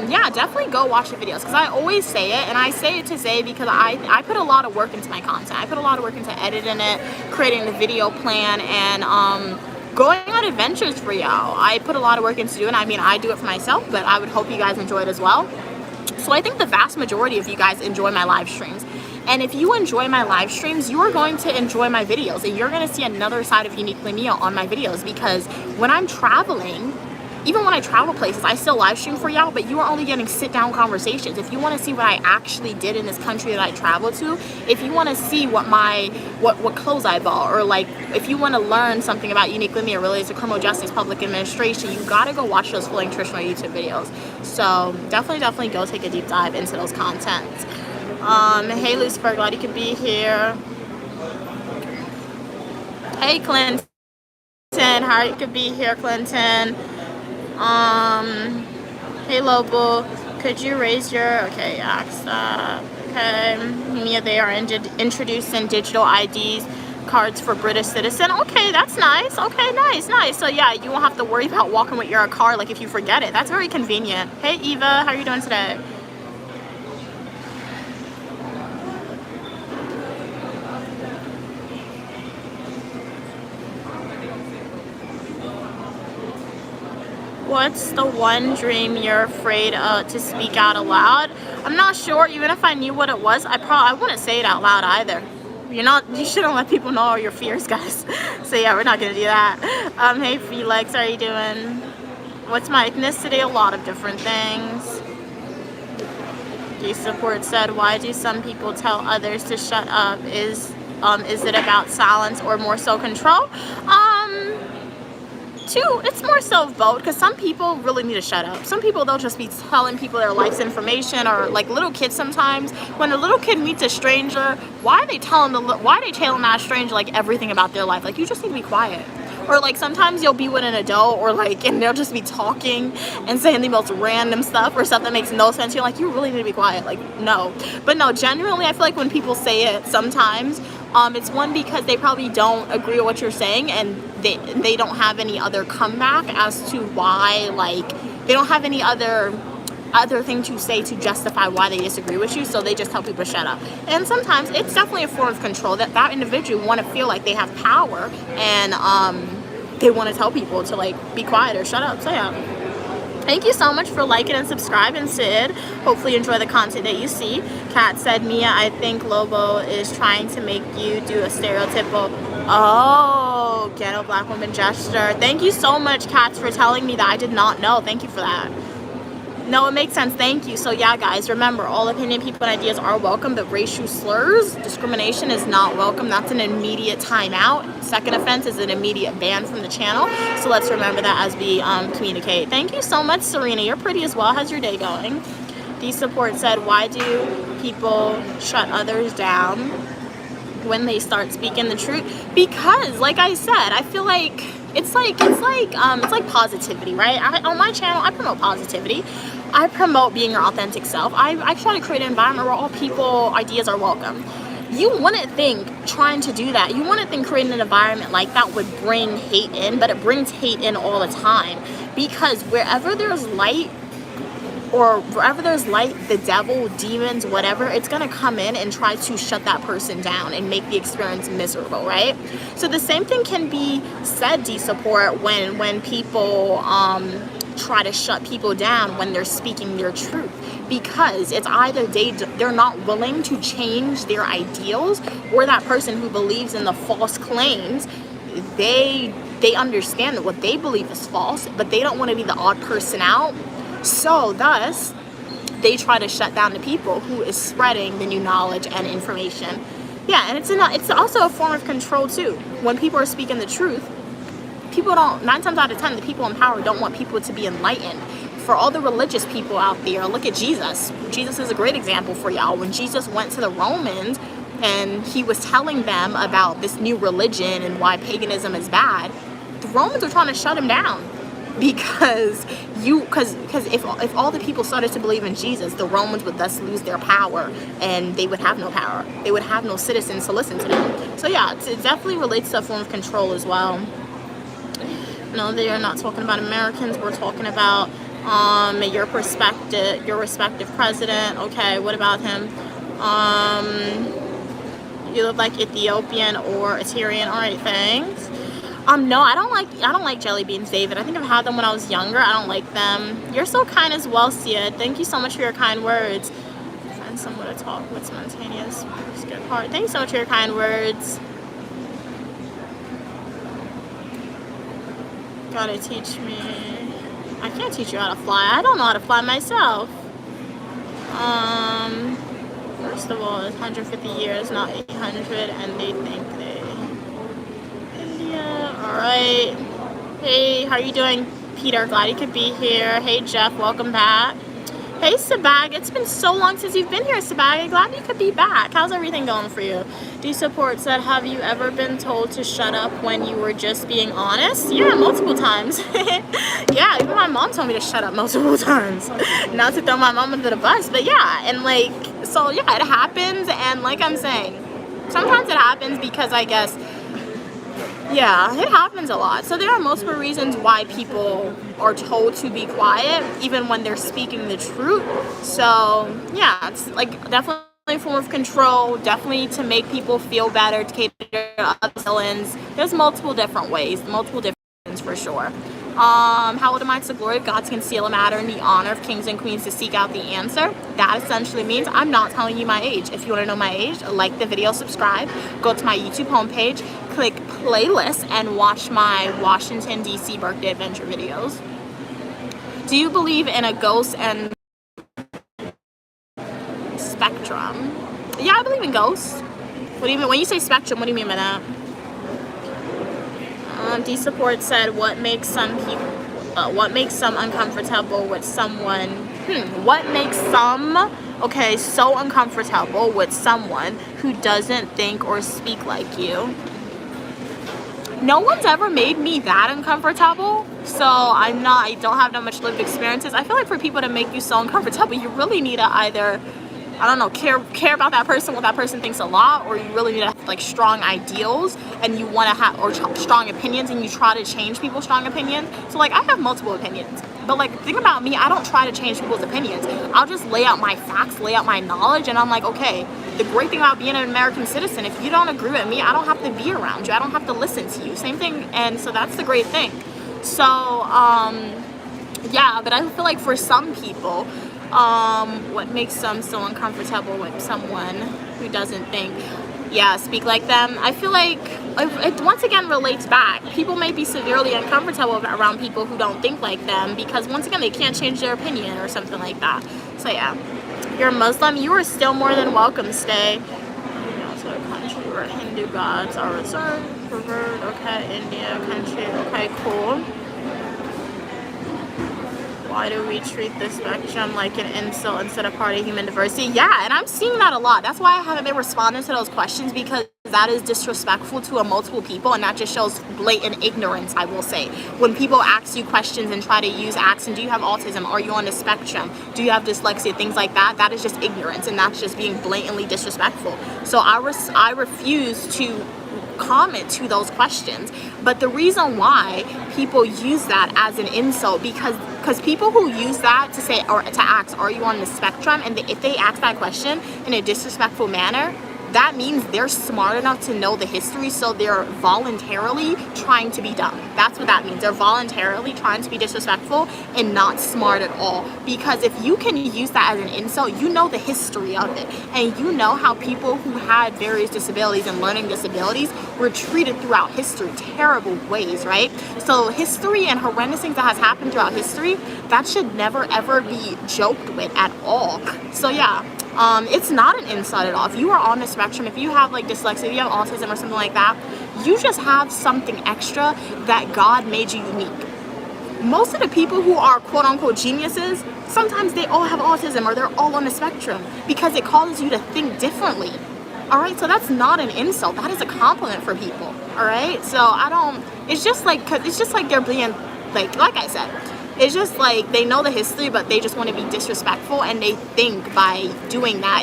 yeah, definitely go watch the videos, because I always say it, and I say it to say because I put a lot of work into my content. I put a lot of work into editing it, creating the video plan, and going on adventures for y'all. I put a lot of work into doing it. I mean, I do it for myself, but I would hope you guys enjoy it as well. So I think the vast majority of you guys enjoy my live streams. And if you enjoy my live streams, you are going to enjoy my videos, and you're going to see another side of Uniquely Mia on my videos, because when I'm traveling, even when I travel places, I still live stream for y'all, but you are only getting sit-down conversations. If you want to see what I actually did in this country that I traveled to, if you want to see what clothes I bought, or like if you want to learn something about Uniquely Mia related to criminal justice, public administration, you gotta go watch those full nutritional YouTube videos. So definitely go take a deep dive into those contents. Hey Lucifer, glad you could be here. Hey Clinton, how you could be here, Clinton. Hey Lobo, could you raise your, okay, okay, Mia, they are introducing digital IDs cards for British citizen. Okay, that's nice. Okay, nice. So yeah, you won't have to worry about walking with your car, like if you forget it. That's very convenient. Hey Eva, how are you doing today? What's the one dream you're afraid to speak out aloud? I'm not sure. Even if I knew what it was, I wouldn't say it out loud either. You shouldn't let people know all your fears, guys. So yeah, we're not gonna do that. Hey Felix, how are you doing? What's my ethnicity? A lot of different things. D-Support said, why do some people tell others to shut up? Is it about silence or more so control? It's more so both, because some people really need to shut up. Some people, they'll just be telling people their life's information, or like little kids sometimes. When a little kid meets a stranger, why are they telling that stranger like everything about their life? Like, you just need to be quiet. Or like sometimes you'll be with an adult, or like, and they'll just be talking and saying the most random stuff or stuff that makes no sense. You're like, you really need to be quiet. Like, no. But no, generally I feel like when people say it sometimes, it's one, because they probably don't agree with what you're saying, and they don't have any other comeback as to why, like, they don't have any other thing to say to justify why they disagree with you, so they just tell people to shut up. And sometimes it's definitely a form of control, that individual want to feel like they have power, and they want to tell people to like be quiet or shut up. So yeah, thank you so much for liking and subscribing, Sid. Hopefully you enjoy the content that you see. Kat said, Mia, I think Lobo is trying to make you do a stereotypical, oh, ghetto black woman gesture. Thank you so much, Kat, for telling me that. I did not know. Thank you for that. No, it makes sense. Thank you. So yeah, guys, remember, all opinion, people, and ideas are welcome, but racial slurs, discrimination is not welcome. That's an immediate timeout. Second offense is an immediate ban from the channel. So let's remember that as we communicate. Thank you so much, Serena. You're pretty as well. How's your day going? D-Support said, why do people shut others down when they start speaking the truth? Because, like I said, I feel like it's like positivity, right? On my channel, I promote positivity. I promote being your authentic self. I try to create an environment where all people, ideas are welcome. You wouldn't think trying to do that, you wouldn't think creating an environment like that would bring hate in, but it brings hate in all the time. Because wherever there's light, the devil, demons, whatever, it's gonna come in and try to shut that person down and make the experience miserable, right? So the same thing can be said, D-Support, when people try to shut people down when they're speaking their truth, because it's either they're not willing to change their ideals, or that person who believes in the false claims, they understand that what they believe is false, but they don't want to be the odd person out. So thus they try to shut down the people who is spreading the new knowledge and information. Yeah, and it's also a form of control too. When people are speaking the truth, people don't, 9 times out of 10, the people in power don't want people to be enlightened. For all the religious people out there, look at Jesus. Jesus is a great example for y'all. When Jesus went to the Romans and he was telling them about this new religion and why paganism is bad, the Romans were trying to shut him down. Because if all the people started to believe in Jesus, the Romans would thus lose their power, and they would have no power. They would have no citizens to listen to them. So yeah, it definitely relates to a form of control as well. No, they are not talking about Americans. We're talking about your respective president. Okay, what about him? You look like Ethiopian or Assyrian. All right, thanks. No, I don't like jelly beans, David. I think I've had them when I was younger. I don't like them. You're so kind as well, Sia. Thank you so much for your kind words. Find someone to talk with spontaneous. Good heart. Thank you so much for your kind words. Gotta teach me. I can't teach you how to fly. I don't know how to fly myself. First of all, it's 150 years, not 800, and they think they. Alright. Hey, how are you doing, Peter? Glad you could be here. Hey, Jeff, welcome back. Hey, Sabag. It's been so long since you've been here, Sabag. Glad you could be back. How's everything going for you? D Support said, have you ever been told to shut up when you were just being honest? Yeah, multiple times. Yeah, even my mom told me to shut up multiple times. Not to throw my mom under the bus, but yeah. And like, so yeah, it happens. And like I'm saying, sometimes it happens because I guess, yeah, it happens a lot. So there are multiple reasons why people are told to be quiet, even when they're speaking the truth. So yeah, it's like definitely a form of control, definitely to make people feel better, to cater to other villains. There's multiple different ways, multiple different reasons for sure. How old am I? It's the glory of God to conceal a matter and the honor of kings and queens to seek out the answer. That essentially means I'm not telling you my age. If you want to know my age, like the video, subscribe, go to my YouTube homepage, click playlist, and watch my Washington, D.C. birthday adventure videos. Do you believe in a ghost and spectrum? Yeah, I believe in ghosts. What do you mean? When you say spectrum, what do you mean by that? D Support said, what makes some uncomfortable with someone? What makes some so uncomfortable with someone who doesn't think or speak like you? No one's ever made me that uncomfortable, so I don't have that much lived experiences. I feel like for people to make you so uncomfortable, you really need to either, I don't know, care about that person, what that person thinks a lot, or you really need to have like strong ideals and you want to have, or strong opinions, and you try to change people's strong opinions. So like I have multiple opinions, but like the thing about me, I don't try to change people's opinions. I'll just lay out my facts, lay out my knowledge, and I'm like, okay, the great thing about being an American citizen, if you don't agree with me, I don't have to be around you. I don't have to listen to you. Same thing. And so that's the great thing. So yeah, but I feel like for some people, what makes them so uncomfortable with someone who doesn't think, speak like them. I feel like it once again relates back. People may be severely uncomfortable around people who don't think like them because once again they can't change their opinion or something like that. So yeah, you're a Muslim, you are still more than welcome to stay. Also a country where Hindu gods are revered. Okay, India country. Okay, cool. Why do we treat the spectrum like an insult instead of part of human diversity? Yeah, and I'm seeing that a lot. That's why I haven't been responding to those questions, because that is disrespectful to multiple people, and that just shows blatant ignorance, I will say. When people ask you questions and try to use accent, do you have autism? Are you on the spectrum? Do you have dyslexia? Things like that. That is just ignorance, and that's just being blatantly disrespectful. So I refuse to comment to those questions. But the reason why people use that as an insult, because people who use that to say, or to ask, are you on the spectrum, and if they ask that question in a disrespectful manner, that means they're smart enough to know the history, so they're voluntarily trying to be dumb. That's what that means. They're voluntarily trying to be disrespectful and not smart at all. Because if you can use that as an insult, you know the history of it, and you know how people who had various disabilities and learning disabilities were treated throughout history, terrible ways, right? So history and horrendous things that has happened throughout history, that should never ever be joked with at all. So yeah, it's not an insult at all. If you are on the spectrum, if you have like dyslexia, if you have autism or something like that, you just have something extra that God made you unique. Most of the people who are quote unquote geniuses, sometimes they all have autism or they're all on the spectrum, because it causes you to think differently. All right, so that's not an insult. That is a compliment for people. All right, so it's just like, cause it's just like they're being like I said, it's just like they know the history, but they just want to be disrespectful, and they think by doing that,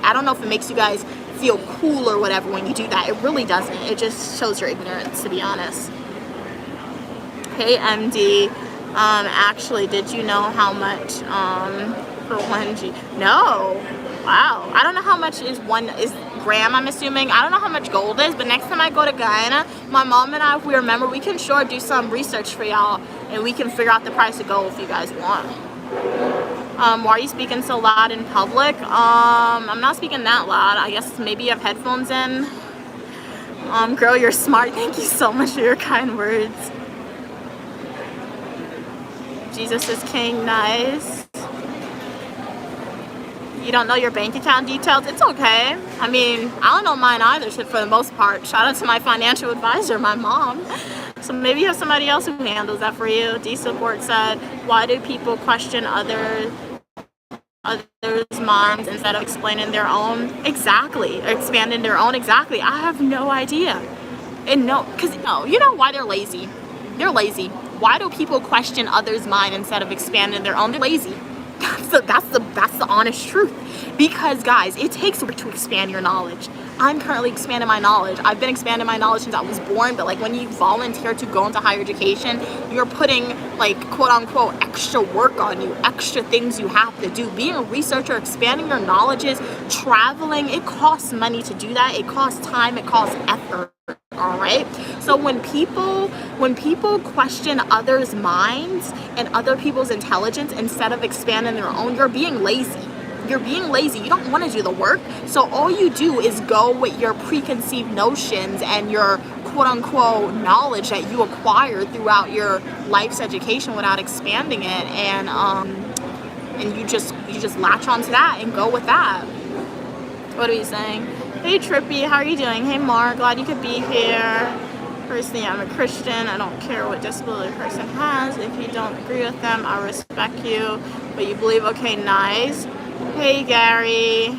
I don't know if it makes you guys feel cool or whatever when you do that. It really doesn't. It just shows your ignorance, to be honest. Hey, MD. Actually, did you know how much for 1G? No. Wow. I don't know how much is gram, I'm assuming. I don't know how much gold is, but next time I go to Guyana, my mom and I, if we remember, we can sure do some research for y'all, and we can figure out the price of gold if you guys want. Why are you speaking so loud in public? I'm not speaking that loud. I guess maybe you have headphones in. Girl, you're smart. Thank you so much for your kind words. Jesus is king. Nice. You don't know your bank account details? It's okay. I mean, I don't know mine either, for the most part. Shout out to my financial advisor, my mom. So maybe you have somebody else who handles that for you. D-Support said, why do people question others' minds instead of explaining their own? Exactly. Expanding their own? Exactly. I have no idea. And no, because you know why they're lazy. They're lazy. Why do people question others' mind instead of expanding their own? They're lazy. That's the honest truth. Because guys, it takes work to expand your knowledge. I'm currently expanding my knowledge. I've been expanding my knowledge since I was born, but like when you volunteer to go into higher education, you're putting like quote unquote extra work on you, extra things you have to do. Being a researcher, expanding your knowledges, traveling, it costs money to do that. It costs time, it costs effort. All right, so when people question others' minds and other people's intelligence instead of expanding their own, you're being lazy. You're being lazy. You don't want to do the work, so all you do is go with your preconceived notions and your quote-unquote knowledge that you acquired throughout your life's education without expanding it, and you just latch onto that and go with that. What are you saying? Hey Trippy, how are you doing? Hey Mark, glad you could be here. Personally, I'm a Christian. I don't care what disability a person has. If you don't agree with them, I respect you. But you believe, okay, nice. Hey Gary.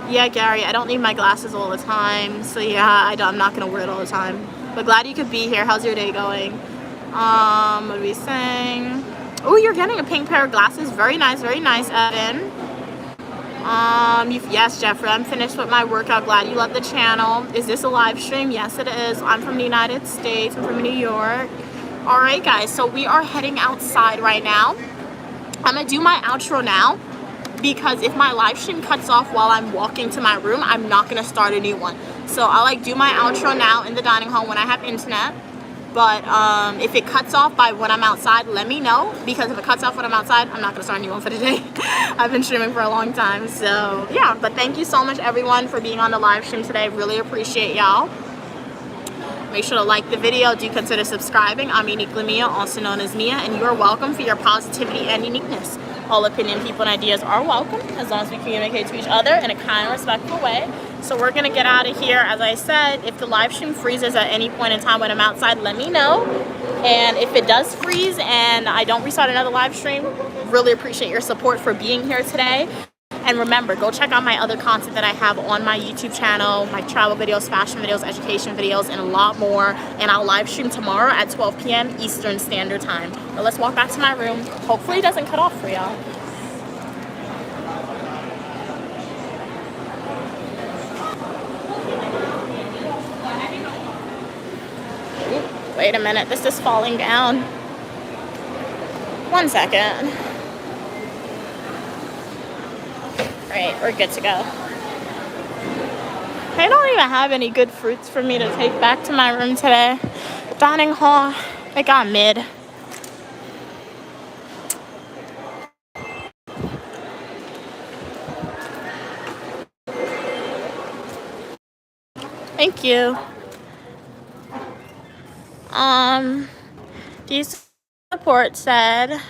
Yeah, Gary, I don't need my glasses all the time. So yeah, I'm not gonna wear it all the time. But glad you could be here. How's your day going? What are we saying? Oh, you're getting a pink pair of glasses. Very nice, Evan. Yes, Jeffrey, I'm finished with my workout. Glad you love the channel. Is this a live stream? Yes, it is. I'm from the United States. I'm from New York. All right, guys, so we are heading outside right now. I'm gonna do my outro now, because if my live stream cuts off while I'm walking to my room, I'm not gonna start a new one. So I'll do my outro now in the dining hall when I have internet. But if it cuts off by when I'm outside, let me know, because if it cuts off when I'm outside, I'm not going to start a new one for today. I've been streaming for a long time, so yeah. But thank you so much, everyone, for being on the live stream today. Really appreciate y'all. Make sure to like the video. Do consider subscribing. I'm Uniquely Mia, also known as Mia, and you are welcome for your positivity and uniqueness. All opinion, people, and ideas are welcome, as long as we communicate to each other in a kind, respectful way. So we're gonna get out of here. As I said, if the live stream freezes at any point in time when I'm outside, let me know. And if it does freeze and I don't restart another live stream, really appreciate your support for being here today. And remember, go check out my other content that I have on my YouTube channel, my travel videos, fashion videos, education videos, and a lot more. And I'll live stream tomorrow at 12 p.m. Eastern Standard Time. But let's walk back to my room. Hopefully it doesn't cut off for y'all. Wait a minute, this is falling down. 1 second. Right, we're good to go. They don't even have any good fruits for me to take back to my room today. Dining hall, they got mid. Thank you. These report said,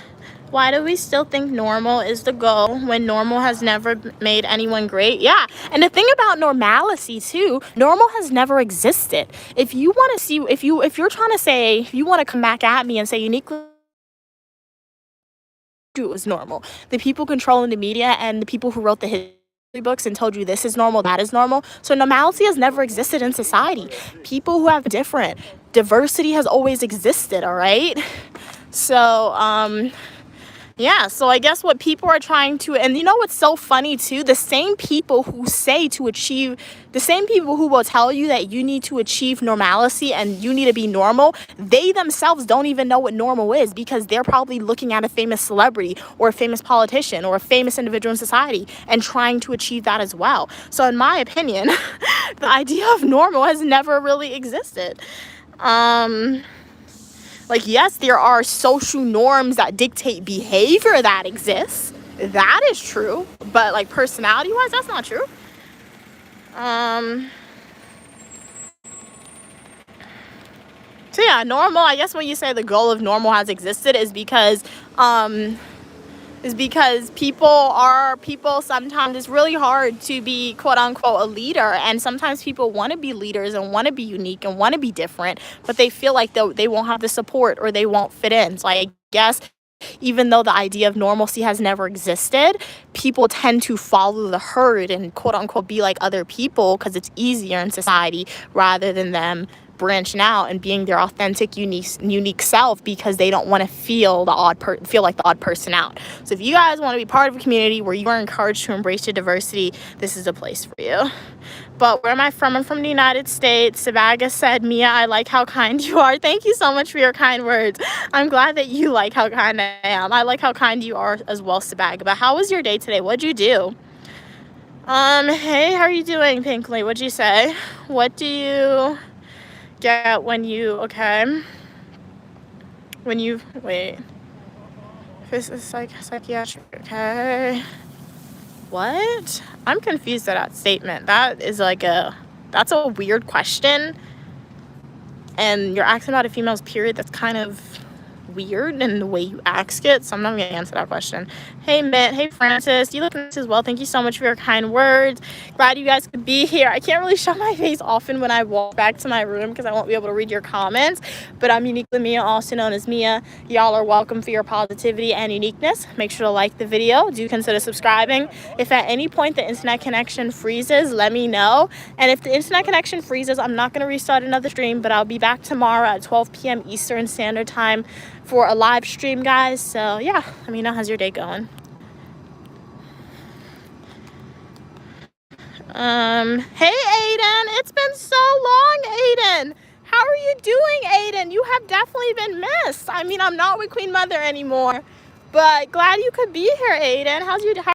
why do we still think normal is the goal when normal has never made anyone great? Yeah, and the thing about normalcy too, normal has never existed. If you want to see, if you're trying to say, if you want to come back at me and say uniquely it was normal, the people controlling the media and the people who wrote the history books and told you this is normal, that is normal. So normalcy has never existed in society. People who have different diversity has always existed. All right. So yeah, so I guess what people are trying to, and you know what's so funny too, the same people who will tell you that you need to achieve normalcy and you need to be normal, they themselves don't even know what normal is, because they're probably looking at a famous celebrity or a famous politician or a famous individual in society and trying to achieve that as well. So in my opinion, the idea of normal has never really existed. Like, yes, there are social norms that dictate behavior that exists. That is true. But, like, personality-wise, that's not true. So, yeah, normal, I guess when you say the goal of normal has existed is because people sometimes, it's really hard to be quote unquote a leader, and sometimes people want to be leaders and want to be unique and want to be different, but they feel like they won't have the support or they won't fit in. So I guess even though the idea of normalcy has never existed, people tend to follow the herd and quote unquote be like other people because it's easier in society rather than them branching out and being their authentic, unique self, because they don't want to feel like the odd person out. So if you guys want to be part of a community where you are encouraged to embrace your diversity, this is a place for you. But where am I from? I'm from the United States. Sabaga said, Mia, I like how kind you are. Thank you so much for your kind words. I'm glad that you like how kind I am. I like how kind you are as well, Sabaga. But how was your day today? What'd you do? Hey, how are you doing, Pinkley? What'd you say? What do you get when you, wait, this is psychiatric, okay, what? I'm confused at that statement. That is that's a weird question, and you're asking about a female's period. That's kind of weird in the way you ask it, so I'm not going to answer that question. Hey Mitt, hey Francis, you look nice as well. Thank you so much for your kind words. Glad you guys could be here. I can't really show my face often when I walk back to my room because I won't be able to read your comments, but I'm Uniquely Mia, also known as Mia. Y'all are welcome for your positivity and uniqueness. Make sure to like the video. Do consider subscribing. If at any point the internet connection freezes, let me know. And if the internet connection freezes, I'm not going to restart another stream, but I'll be back tomorrow at 12 p.m. Eastern Standard Time for a live stream, guys. So yeah, let me know. How's your day going? Hey Aiden, it's been so long, Aiden. How are you doing, Aiden? You have definitely been missed. I mean, I'm not with Queen Mother anymore, but glad you could be here, Aiden. How's your